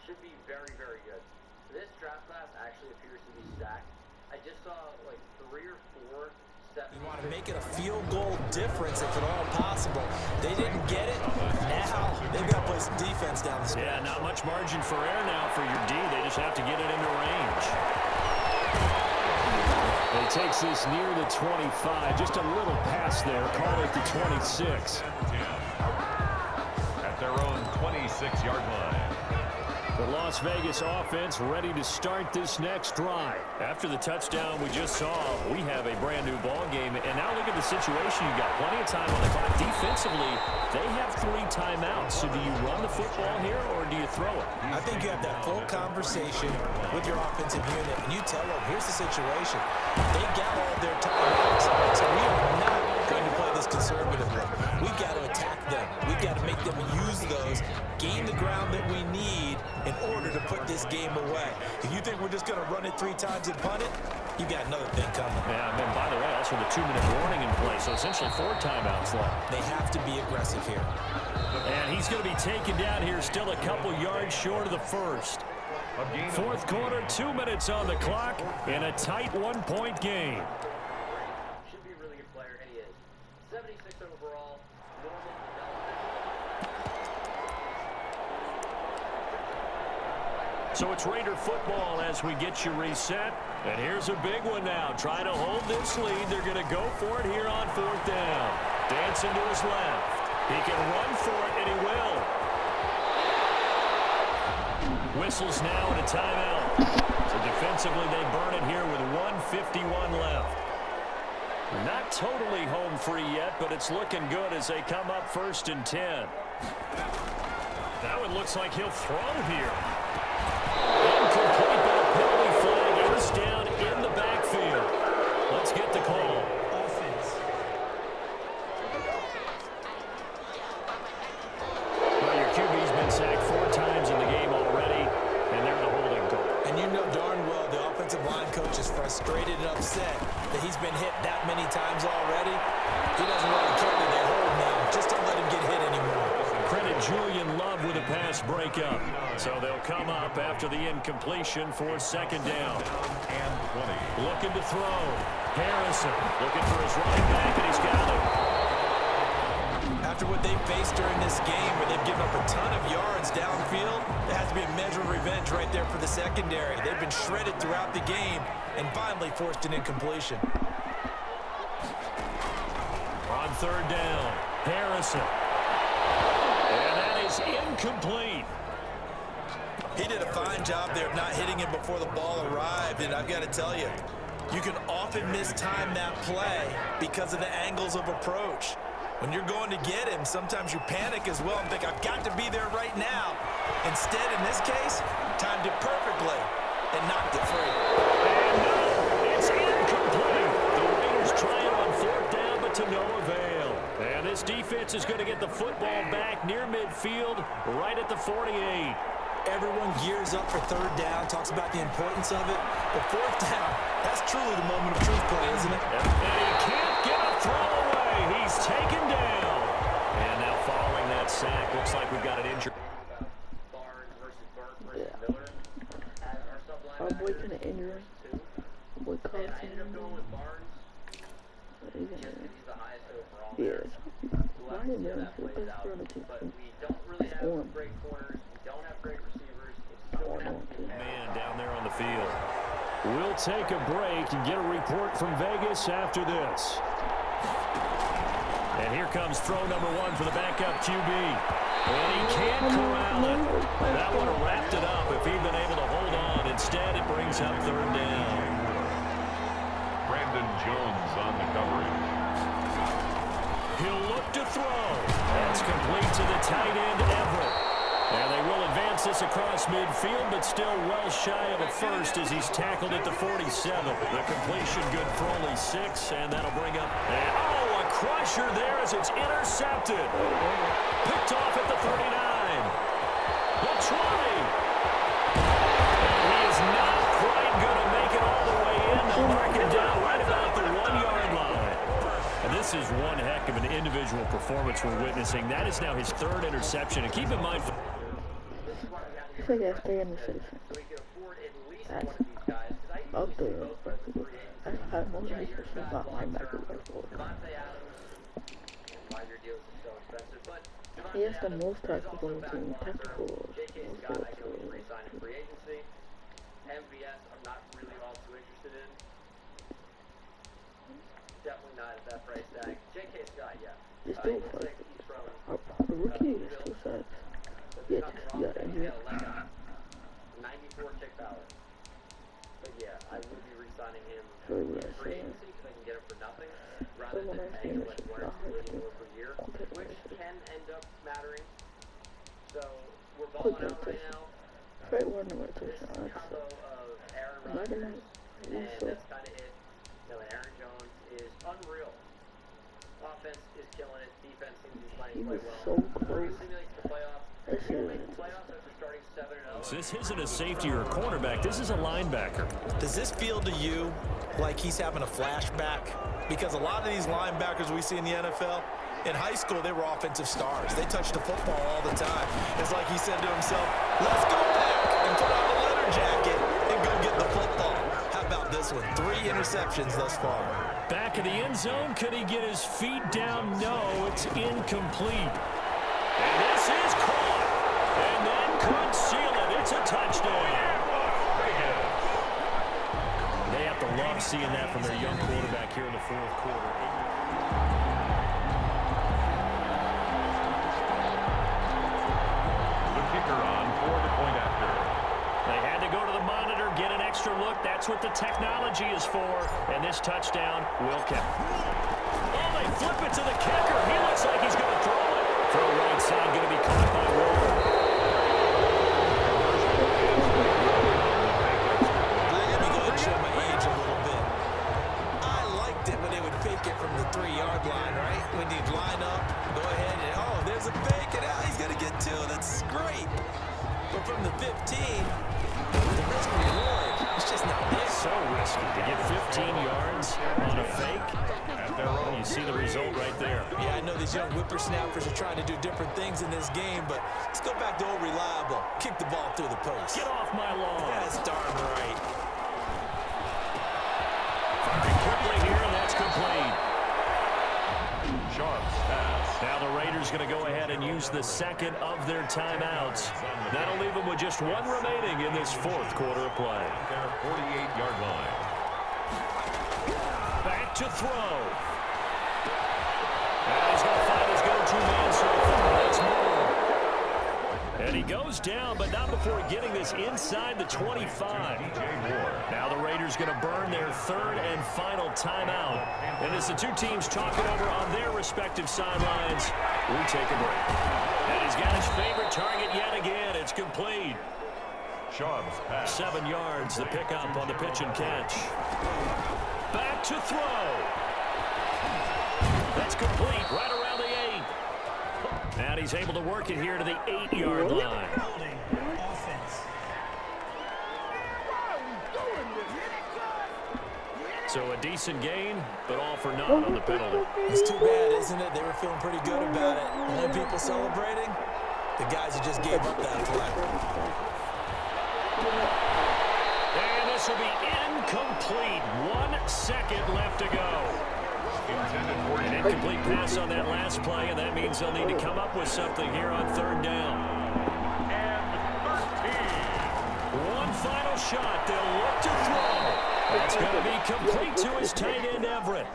should be very, very good. This draft class actually appears to be stacked. I just saw like 3 or 4. You want to make it a field goal difference if at all possible. They didn't get it. Now they've got to play some defense down the stretch. Yeah, not much margin for error now for your D. They just have to get it into range. He takes this near the 25. Just a little pass there. Call it the 26. At their own 26-yard line. The Las Vegas offense ready to start this next drive. After the touchdown we just saw, we have a brand new ball game. And now look at the situation. You got plenty of time on the clock. Defensively, they have 3 timeouts. So do you run the football here or do you throw it? I think you have that full conversation with your offensive unit, and you tell them, here's the situation. They got all their timeouts, so we are not going to play this conservatively. We've got to attack them. We've got to make them use those, gain the ground that we need in order to put this game away. If you think we're just going to run it 3 times and punt it, you got another thing coming. Yeah, and then by the way, also the 2-minute warning in play, so essentially 4 timeouts left. They have to be aggressive here. And he's going to be taken down here, still a couple yards short of the first. Fourth quarter, 2 minutes on the clock in a tight 1-point game. Should be a really good player, and he is. 76 overall, normal development. So it's Raider football as we get you reset. And here's a big one now. Trying to hold this lead. They're going to go for it here on 4th down. Dancing to his left. He can run for it, and he will. Whistles now and a timeout. So defensively, they burn it here with 1:51 left. Not totally home free yet, but it's looking good as they come up 1st and 10. That one looks like he'll throw here. Incomplete, but a penalty flag is down in the backfield. Let's get the call. Well, your QB's been sacked 4 times in the game already, and they're the holding call. And you know darn well the offensive line coach is frustrated and upset that he's been hit that many times already. He doesn't really care that they hold now. Just don't let him get hit anymore. Credit Julian Love with a pass breakup. So they'll come up after the incompletion for 2nd down. And 20. Looking to throw. Harrison looking for his running back, and he's got it. After what they faced during this game where they've given up a ton of yards downfield, there has to be a measure of revenge right there for the secondary. They've been shredded throughout the game and finally forced an incompletion. On 3rd down, Harrison. And that is incomplete. He did a fine job there of not hitting him before the ball arrived, and I've got to tell you, you can often mistime that play because of the angles of approach. When you're going to get him, sometimes you panic as well and think, I've got to be there right now. Instead, in this case, timed it perfectly and knocked it free. And no, it's incomplete. The Raiders trying on 4th down, but to no avail. And this defense is going to get the football back near midfield, right at the 48. Everyone gears up for 3rd down, talks about the importance of it. But 4th down, that's truly the moment of truth play, isn't it? And he can't get a throw away. He's taken down. And now following that sack, looks like we've got an injury. Barnes versus Burke versus Miller. As our Our boy kind of injured. Boy caught and I ended up going with Barnes just because he's the highest overall. Yeah. We'll have to see how that plays out. But we don't really have great corners. We don't have great receivers. It's still going to have to be Man down there on the field. We'll take a break and get a report from Vegas after this. And here comes throw number 1 for the backup QB. And he can't corral it. That would have wrapped it up if he'd been able to hold on. Instead, it brings up 3rd down. Brandon Jones on the coverage. He'll look to throw. That's complete to the tight end, Everett. And they will advance this across midfield, but still well shy of a first as he's tackled at the 47. The completion good for only 6, and that'll bring up... Oh, a crusher there as it's intercepted. Picked off at the 39. The 20. He is not quite going to make it all the way in. They'll mark it down right about the 1-yard line. And this is one heck of an individual performance we're witnessing. That is now his 3rd interception. And keep in mind... I think I have 3 interceptions. That's up there. That's how more interceptions about linebacker record. He has the most tackles on the team. Tackles. MVS, I'm not really all too interested in. Definitely not at that price tag. J.K. Scott, yeah. He's still first. The rookie is still sucks. Yeah, he got injured. 94 kick power. But yeah, I would be re-signing him So in yeah, free agency because I can get him for nothing rather than paying like 1 or 2 million more per year, which can end up mattering. So we're balling out right now. Fred Warner went to This touchdown. combo of Aaron Imagine Rodgers, that. and So that's kind of it. You know, Aaron Jones is unreal. Offense is killing it. Defense seems to be he playing was quite well. so close. Simulates the playoffs. That He shit will make the was playoffs after starting 7-0. So this isn't a safety or a cornerback. This is a linebacker. Does this feel to you like he's having a flashback? Because a lot of these linebackers we see in the NFL, in high school, they were offensive stars. They touched the football all the time. It's like he said to himself, let's go back and put on the leather jacket and go get the football. How about this one? 3 interceptions thus far. Back of the end zone. Could he get his feet down? No, it's incomplete. And this is caught. And then could seal it. It's a touchdown. They have to love seeing that from their young quarterback here in the 4th quarter. The kicker on for the point after. They had to go to the monitor, get an extra look. That's what the technology is for. And this touchdown will count. Oh, they flip it to the kicker. He looks like he's going to throw it. Throw right side, going to be caught by Ward. Let me go ahead and show my age a little bit. I liked it when they would fake it from the 3-yard line, right? When you'd line up, go ahead and, oh, there's a fake, and now he's going to get 2. That's great. But from the 15, the risk reward, it's just not there. So risky to get 15 yards on a fake. You see the result right there. Yeah, I know these young whippersnappers are trying to do different things in this game, but let's go back to old reliable. Kick the ball through the post. Get off my lawn. That's darn right. Firing quickly here, and that's complete. Sharps pass. Now the Raiders going to go ahead and use the 2nd of their timeouts. That'll leave them with just 1 remaining in this 4th quarter of play. Their 48-yard line. Back to throw. And he's going to find his go-to man so far. That's Moore. And he goes down, but not before getting this inside the 25. Now the Raiders going to burn their 3rd and final timeout. And as the 2 teams talking over on their respective sidelines, we take a break. And he's got his favorite target yet again. It's complete. Sharps pass. 7 yards, the pickup on the pitch and catch. Back to throw. That's complete, right around the 8. And he's able to work it here to the 8-yard line. So a decent gain, but all for naught on the penalty. It's too bad, isn't it? They were feeling pretty good about it. And when people celebrating, the guys who just gave up that play. And this will be incomplete. 1 second left to go. An incomplete pass on that last play, and that means they'll need to come up with something here on 3rd down. And 13. 1 final shot. They'll look to throw. That's going to be complete to his tight end, Everett.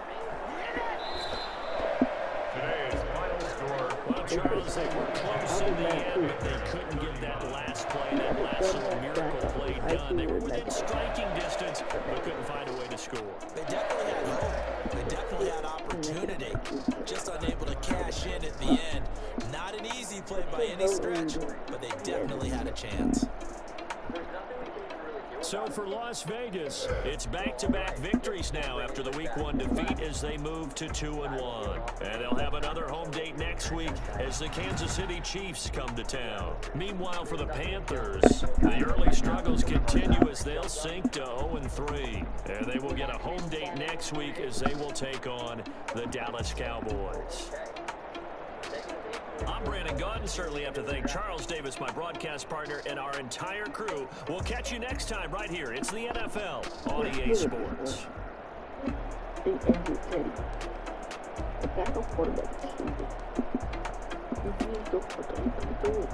Today's final score. Well, Charles, they were close in the end, but they couldn't get that last play, that last little miracle play done. They were within striking distance, but couldn't find a way to score. They definitely had hope. They definitely had opportunity. Just unable to cash in at the end. Not an easy play by any stretch, but they definitely had a chance. So for Las Vegas, it's back-to-back victories now after the Week 1 defeat as they move to 2-1. And they'll have another home date next week as the Kansas City Chiefs come to town. Meanwhile, for the Panthers, the early struggles continue as they'll sink to 0-3. And they will get a home date next week as they will take on the Dallas Cowboys. I'm Brandon Gaudin. Certainly have to thank Charles Davis, my broadcast partner, and our entire crew. We'll catch you next time right here. It's the NFL on EA Sports. They ended Teddy. The backup quarterback is stupid. He needs to put the he do it.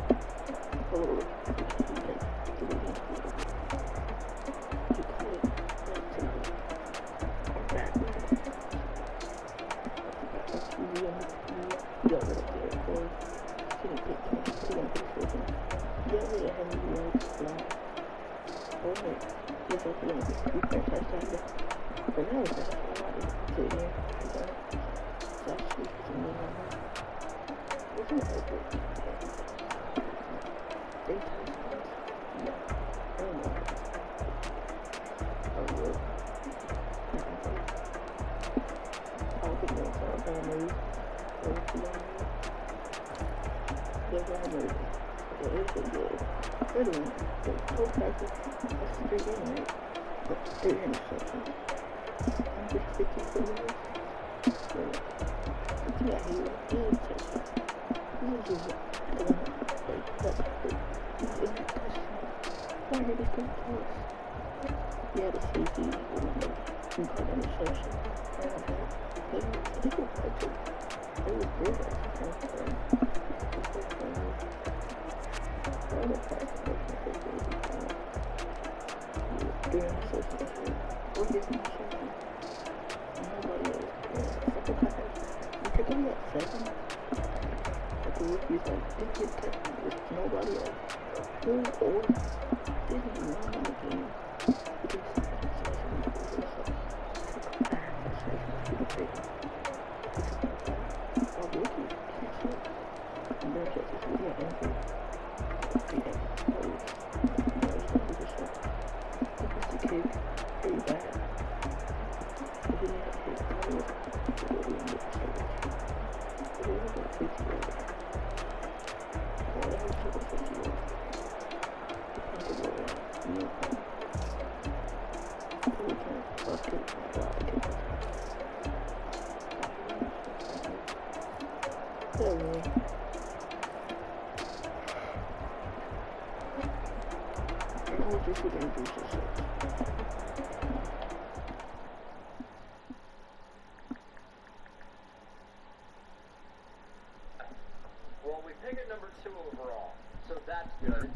Well, we pick it number 2 overall, so that's good.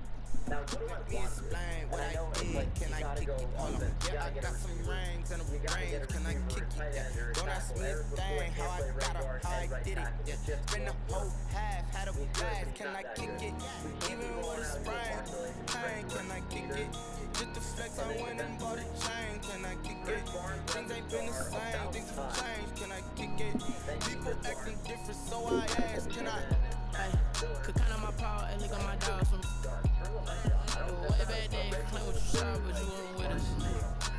Now, what do I want to do? And I know it's like, you gotta go offense. You gotta get a receiver. You gotta get a receiver with tight end or tackle. Ever before you can't play right guard, head right tackle. It's just Been the whole half, had a blast, can I kick it? Even with a sprain, can I kick it? Just the flex, I went and bought a chain, can I kick it? Things ain't been the same, things have changed, can I kick it? People acting different, so I asked, can I? Hey, could count on my power and look at my dogs from way back then, claim what you saw, but you weren't with us.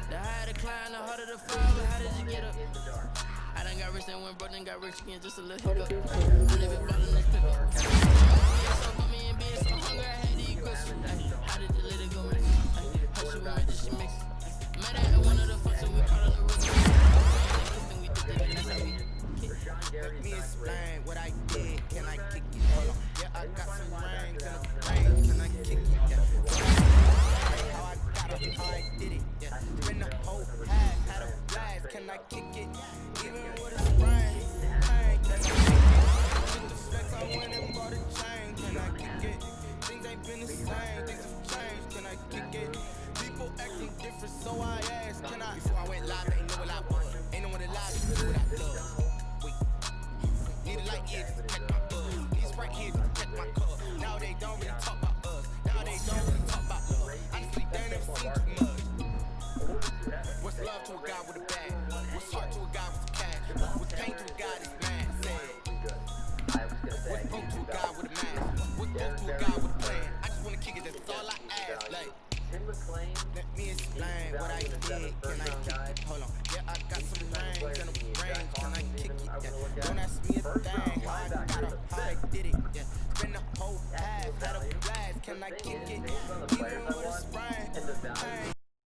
The higher the climb, the harder the fall, but how did you get up? I done got rich and went broke and got rich again, just a little hiccup. I live in ballin' this pickup. So for me and being so hungry, I had to eat questions. How did you let it go, man? How she went, did she mix? Met her at one of the functions, we called her the rookie. We did it, that's how we Let me explain what I did, can I kick it? Hold on. Yeah, I got some rings and a ring, can I kick it? Yeah. How I got it, how I did it. Yeah. Been the whole half, had a blast, can I kick it? Even with a sprain, can I kick it? With the flex, I went and bought a chain, can I kick it? Things ain't been the same, things have changed, can I kick it? People acting different, so I asked, can I? Before I went live, ain't know what I was. Ain't know what it lies, what I love. Need a light here to protect my buzz. These right here to protect my cup. Now they don't really talk about us. Now they don't really to a guy with a bag. What's hard to a guy with cash? What's pain to a guy that's mad? What's broke to a guy with a mask? What's broke to a guy with a plan? I just wanna kick it, that's all I ask. Like, let me explain what I did. Can I kick it? Hold on. Yeah, I got some rings and a ring. Can I kick it? Yeah. Don't ask me a thing. How I got it, how I did it. Yeah. Spend the whole half, had a blast. Can I kick